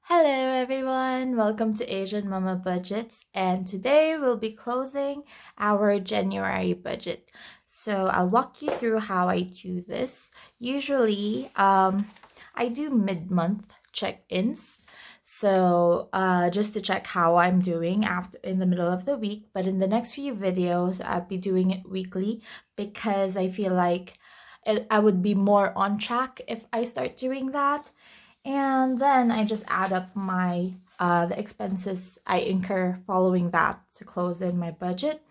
Hello everyone, welcome to Asian Mama Budgets, and today we'll be closing our January budget. So I'll walk you through how I do this. Usually, I do mid-month check-ins. So just to check how I'm doing after in the middle of the week, but in the next few videos I'll be doing it weekly because I feel like I would be more on track if I start doing that. And then I just add up my the expenses I incur following that to close in my budget.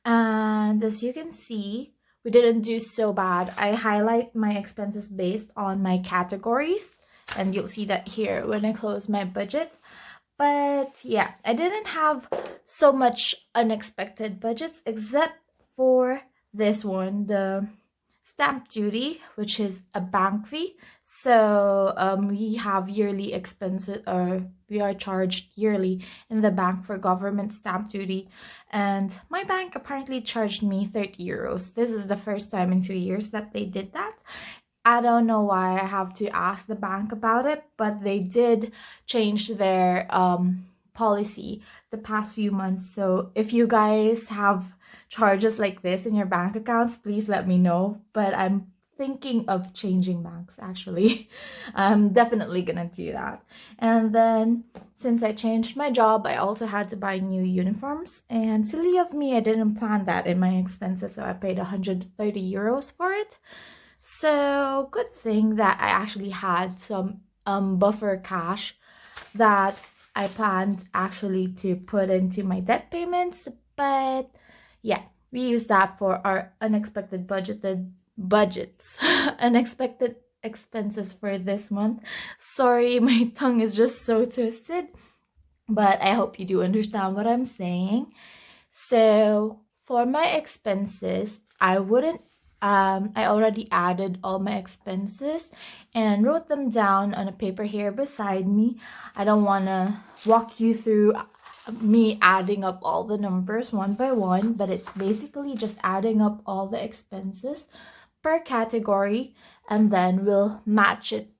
And as you can see, we didn't do so bad. I highlight my expenses based on my categories, and you'll see that here when I close my budget. But yeah, I didn't have so much unexpected budgets except for this one, the stamp duty, which is a bank fee. So we have yearly expenses, or we are charged yearly in the bank for government stamp duty, and my bank apparently charged me 30 euros. This is the first time in 2 years that they did that. I don't know why. I have to ask the bank about it, but they did change their policy the past few months. So if you guys have charges like this in your bank accounts, please let me know. But I'm thinking of changing banks actually. I'm definitely gonna do that. And then since I changed my job, I also had to buy new uniforms, and silly of me, I didn't plan that in my expenses, so I paid 130 euros for it. So good thing that I actually had some buffer cash that I planned actually to put into my debt payments, but yeah, we use that for our unexpected budgets, unexpected expenses for this month. Sorry, my tongue is just so twisted, but I hope you do understand what I'm saying. So for my expenses, I already added all my expenses and wrote them down on a paper here beside me. I don't want to walk you through me adding up all the numbers one by one, but it's basically just adding up all the expenses per category, and then we'll match it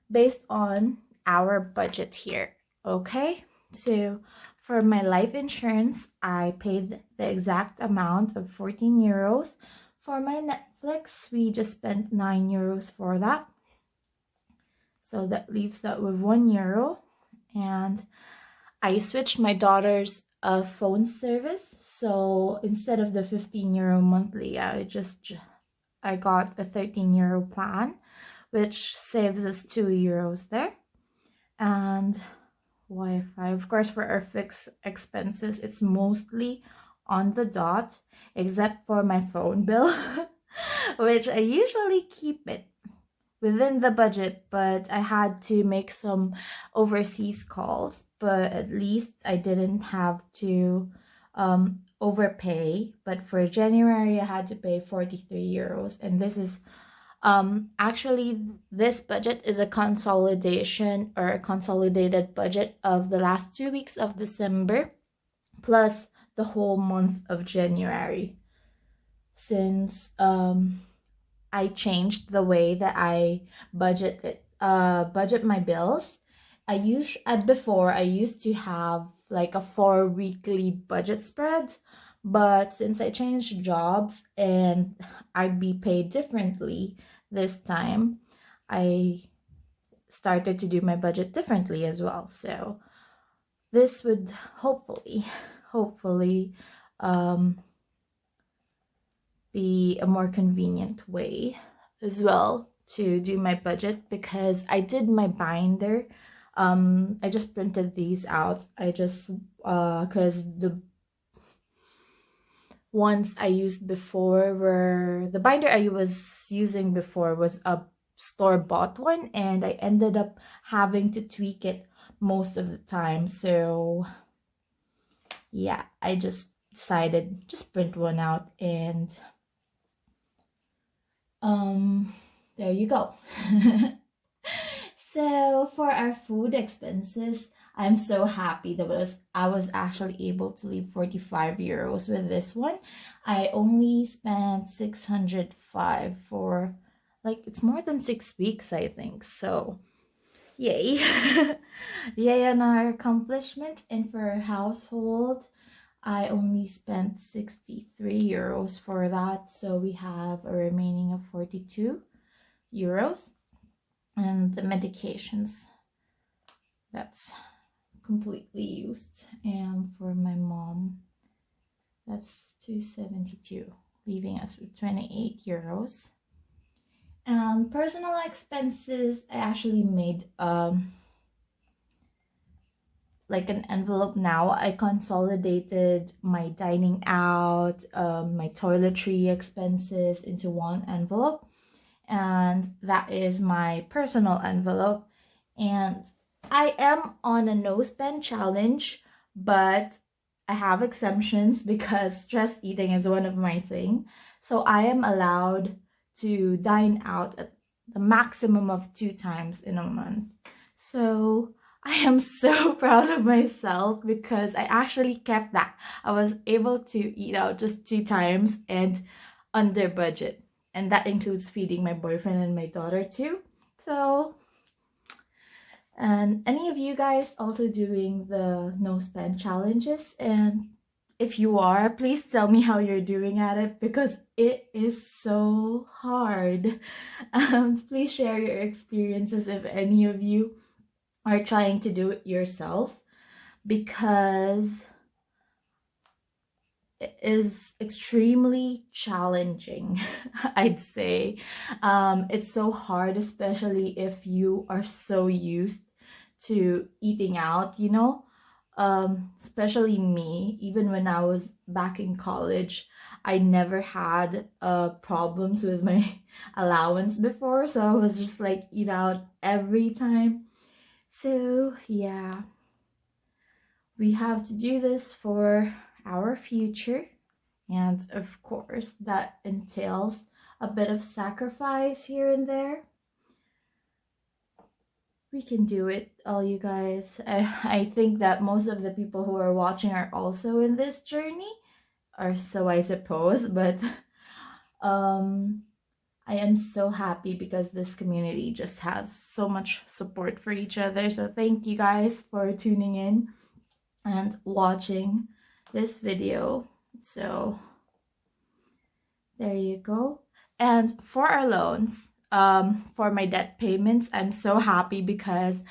based on our budget here. Okay, so for my life insurance, I paid the exact amount of 14 euros. For my Netflix, we just spent 9 euros for that. So that leaves that with 1 euro. And I switched my daughter's phone service. So instead of the 15 euro monthly, I got a 13 euro plan, which saves us 2 euros there. And Wi-Fi, of course, for our fixed expenses, it's mostly on the dot, except for my phone bill, which I usually keep it within the budget, but I had to make some overseas calls, but at least I didn't have to overpay. But for January, I had to pay 43 euros, and this is actually, this budget is a consolidation or a consolidated budget of the last 2 weeks of December plus the whole month of January. Since I changed the way that I budget my bills. Before I used to have like a 4 weekly budget spread, but since I changed jobs and I'd be paid differently this time, I started to do my budget differently as well. So this would hopefully be a more convenient way as well to do my budget, because I did my binder. I just printed these out. I just because the ones I used before were the binder I was using before was a store-bought one, and I ended up having to tweak it most of the time. So yeah, I just decided just print one out, and there you go. So for our food expenses, I'm so happy that I was actually able to leave 45 euros with this one. I only spent 605 for, like, it's more than 6 weeks, I think. So yay. Yeah, and our accomplishments, and for our household, I only spent 63 euros for that. So we have a remaining of 42 euros. And the medications, that's completely used. And for my mom, that's 272, leaving us with 28 euros. And personal expenses, I actually made like an envelope now. I consolidated my dining out, my toiletry expenses into one envelope, and that is my personal envelope. And I am on a no spend challenge, but I have exemptions because stress eating is one of my thing. So I am allowed to dine out at the maximum of 2 times in a month. So I am so proud of myself because I actually kept that. I was able to eat out just 2 times and under budget. And that includes feeding my boyfriend and my daughter too. So, and any of you guys also doing the no spend challenges? And if you are, please tell me how you're doing at it because it is so hard. Please share your experiences if any of you are trying to do it yourself, because it is extremely challenging. I'd say it's so hard, especially if you are so used to eating out, you know. Especially me, even when I was back in college, I never had problems with my allowance before, so I was just like eat out every time. So yeah, we have to do this for our future, and of course that entails a bit of sacrifice here and there. We can do it, all you guys. I think that most of the people who are watching are also in this journey, or so I suppose, but I am so happy because this community just has so much support for each other. So thank you guys for tuning in and watching this video. So there you go. And for our loans, for my debt payments, I'm so happy because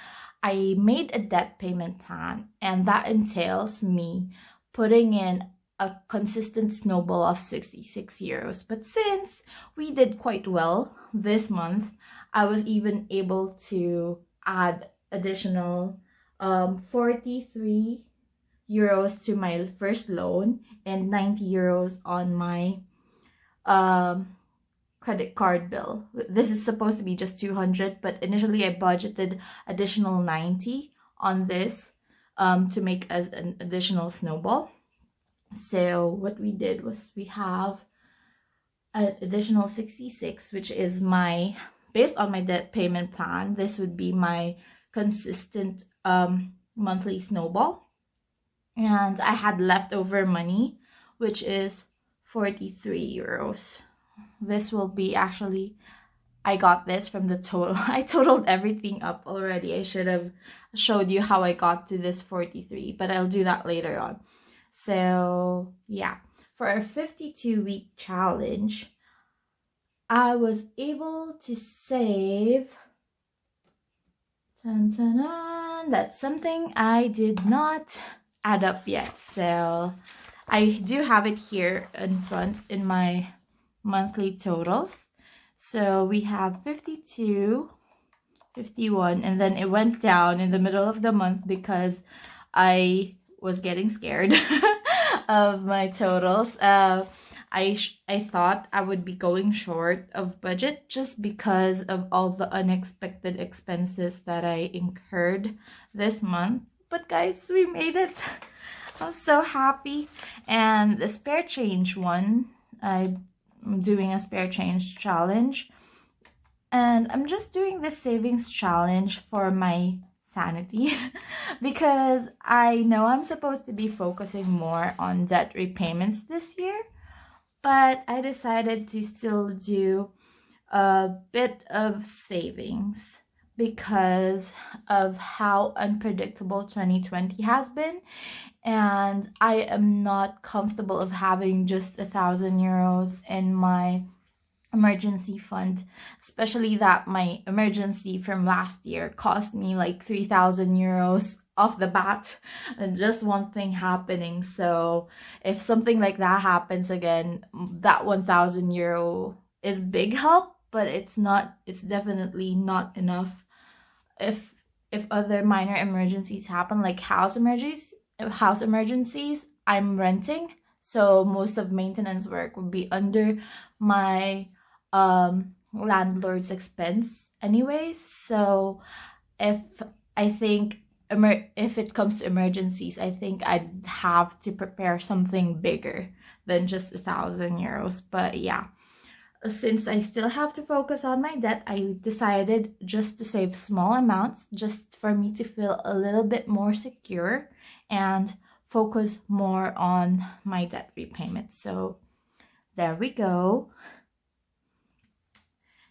I made a debt payment plan, and that entails me putting in a consistent snowball of 66 euros. But since we did quite well this month, I was even able to add additional 43 euros to my first loan and 90 euros on my credit card bill. This is supposed to be just 200, but initially I budgeted additional 90 on this to make as an additional snowball. So what we did was we have an additional 66, which is my, based on my debt payment plan, this would be my consistent monthly snowball. And I had leftover money, which is 43 euros. This will be actually, I got this from the total. I totaled everything up already. I should have showed you how I got to this 43, but I'll do that later on. So yeah, for our 52-week challenge, I was able to save, that's something I did not add up yet. So I do have it here in front in my monthly totals. So we have 52, 51, and then it went down in the middle of the month because I was getting scared of my totals. I thought I would be going short of budget just because of all the unexpected expenses that I incurred this month. But guys, we made it. I'm so happy. And the spare change one, I'm doing a spare change challenge. And I'm just doing this savings challenge for my sanity because I know I'm supposed to be focusing more on debt repayments this year, but I decided to still do a bit of savings because of how unpredictable 2020 has been, and I am not comfortable of having just 1,000 euros in my emergency fund, especially that my emergency from last year cost me like 3,000 euros off the bat, and just one thing happening. So if something like that happens again, that 1,000 euro is big help, but it's definitely not enough if other minor emergencies happen, like house emergencies. I'm renting, so most of maintenance work would be under my landlord's expense anyways. So if I think if it comes to emergencies, I think I'd have to prepare something bigger than just 1,000 euros. But yeah, since I still have to focus on my debt, I decided just to save small amounts, just for me to feel a little bit more secure and focus more on my debt repayment. So there we go.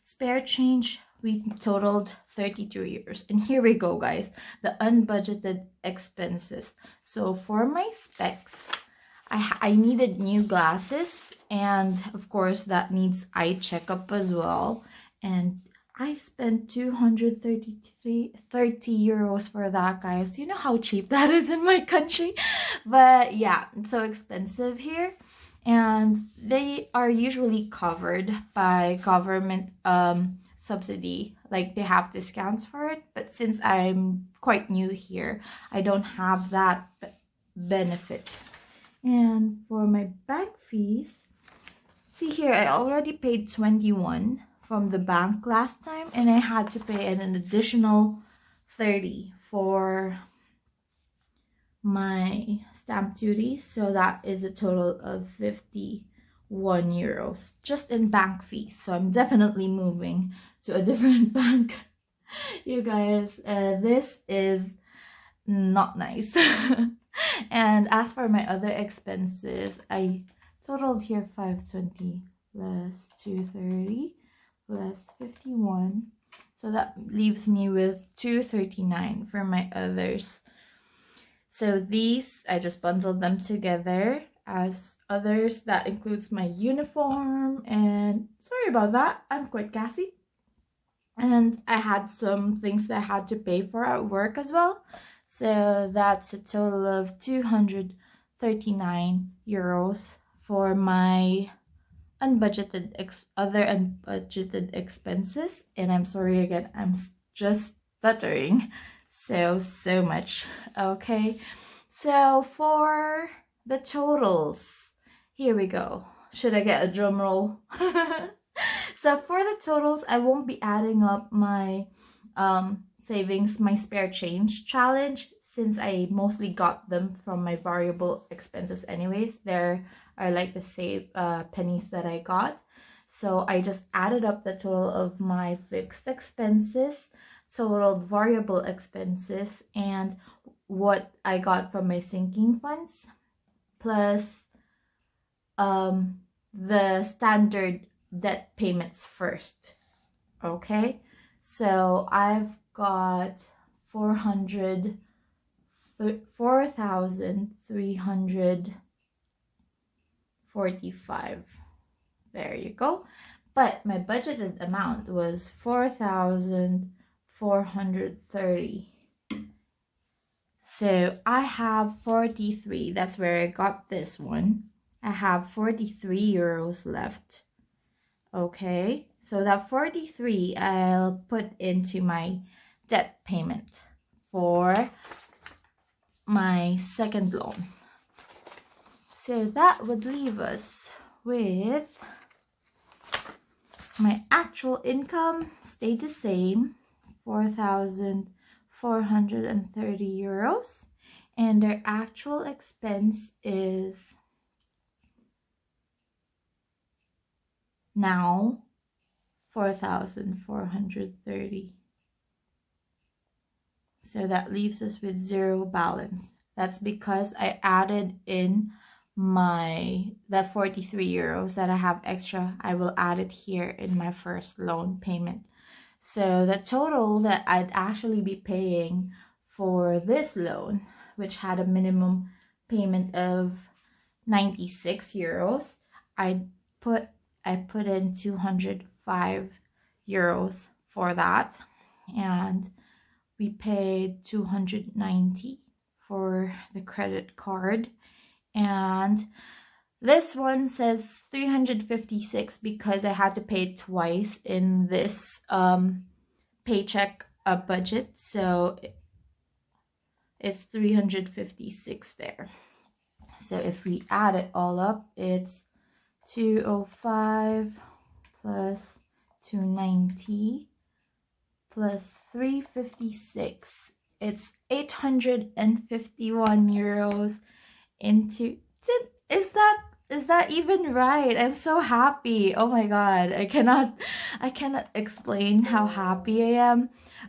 Spare change, we totaled 32 euros. And here we go, guys, the unbudgeted expenses. So for my specs, I needed new glasses, and of course that needs eye checkup as well. And I spent 230 euros for that, guys. Do you know how cheap that is in my country? But yeah, it's so expensive here. And they are usually covered by government subsidy, like they have discounts for it. But since I'm quite new here, I don't have that benefit. And for my bank fees, see here, I already paid 21 from the bank last time, and I had to pay an additional 30 for my stamp duty. So that is a total of 51 euros just in bank fees. So I'm definitely moving to a different bank. You guys, this is not nice. And as for my other expenses, I totaled here 520 plus 230 plus 51. So that leaves me with 239 for my others. So these, I just bundled them together as others. That includes my uniform, and sorry about that, I'm quite gassy. And I had some things that I had to pay for at work as well. So that's a total of 239 euros for my other unbudgeted expenses. And I'm sorry again, I'm just stuttering so much. Okay, so for the totals, here we go. Should I get a drum roll? So for the totals, I won't be adding up my savings, my spare change challenge, since I mostly got them from my variable expenses anyways. There are like the save pennies that I got. So I just added up the total of my fixed expenses, totaled variable expenses, and what I got from my sinking funds, plus the standard debt payments first. Okay, so I've got 4,345. There you go. But my budgeted amount was 4,430. So I have 43. That's where I got this one. I have 43 euros left. Okay, so that 43 I'll put into my debt payment for my second loan. So that would leave us with my actual income stayed the same, 4,430 euros, and their actual expense is now 4,430. So that leaves us with zero balance. That's because I added in the 43 euros that I have extra. I will add it here in my first loan payment. So the total that I'd actually be paying for this loan, which had a minimum payment of 96 euros, I put in 205 euros for that, and we paid 290 for the credit card. And this one says 356 because I had to pay it twice in this paycheck budget, so it's 356 there. So if we add it all up, it's 205 plus 290 plus 356. It's 851 euros into... Is that even right? I'm so happy. Oh my god. I cannot explain how happy I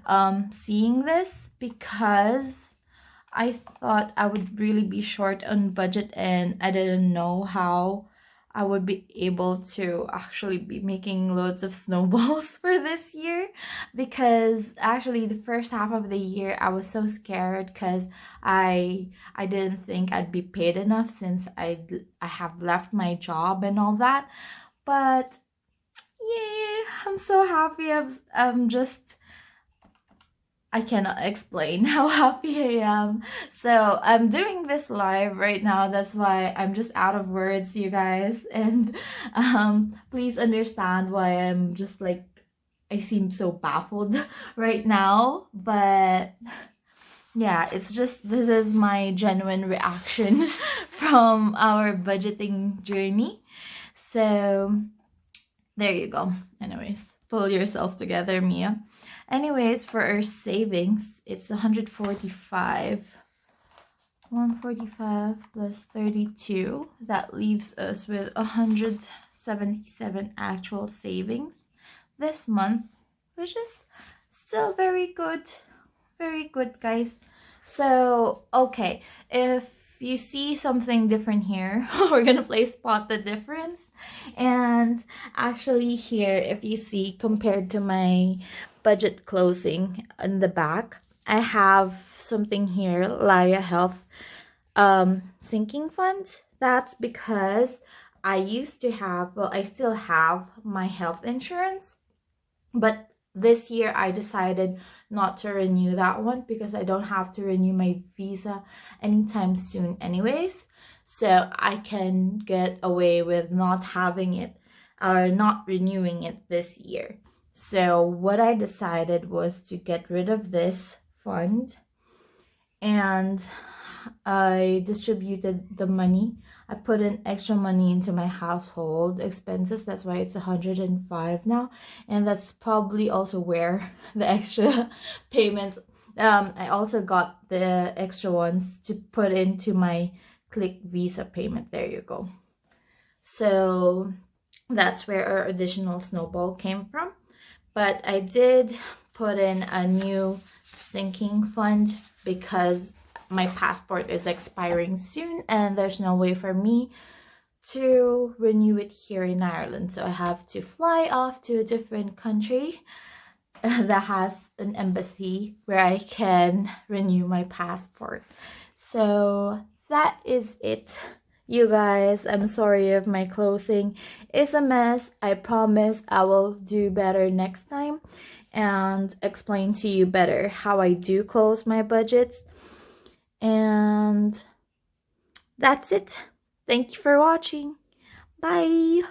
am seeing this, because I thought I would really be short on budget and I didn't know how I would be able to actually be making loads of snowballs for this year, because actually the first half of the year I was so scared because I didn't think I'd be paid enough since I have left my job and all that. But yeah, I'm so happy. I'm just... I cannot explain how happy I am. So I'm doing this live right now. That's why I'm just out of words, you guys. And please understand why I'm just like, I seem so baffled right now. But yeah, it's just, this is my genuine reaction from our budgeting journey. So there you go. Anyways, pull yourself together, Mia. Anyways, for our savings, it's 145. 145 plus 32. That leaves us with 177 actual savings this month, which is still very good. Very good, guys. So, okay, if you see something different here, we're gonna play spot the difference. And actually here, if you see, compared to my budget closing in the back, I have something here, Laya Health sinking fund. That's because I used to have, well, I still have my health insurance, but this year I decided not to renew that one because I don't have to renew my visa anytime soon anyways. So I can get away with not having it or not renewing it this year. So what I decided was to get rid of this fund, and I distributed the money. I put in extra money into my household expenses. That's why it's 105 now. And that's probably also where the extra payments, I also got the extra ones to put into my Click Visa payment. There you go. So that's where our additional snowball came from. But I did put in a new sinking fund because my passport is expiring soon and there's no way for me to renew it here in Ireland. So I have to fly off to a different country that has an embassy where I can renew my passport. So that is it, you guys. I'm sorry if my closing is a mess. I promise I will do better next time and explain to you better how I do close my budgets. And that's it. Thank you for watching. Bye.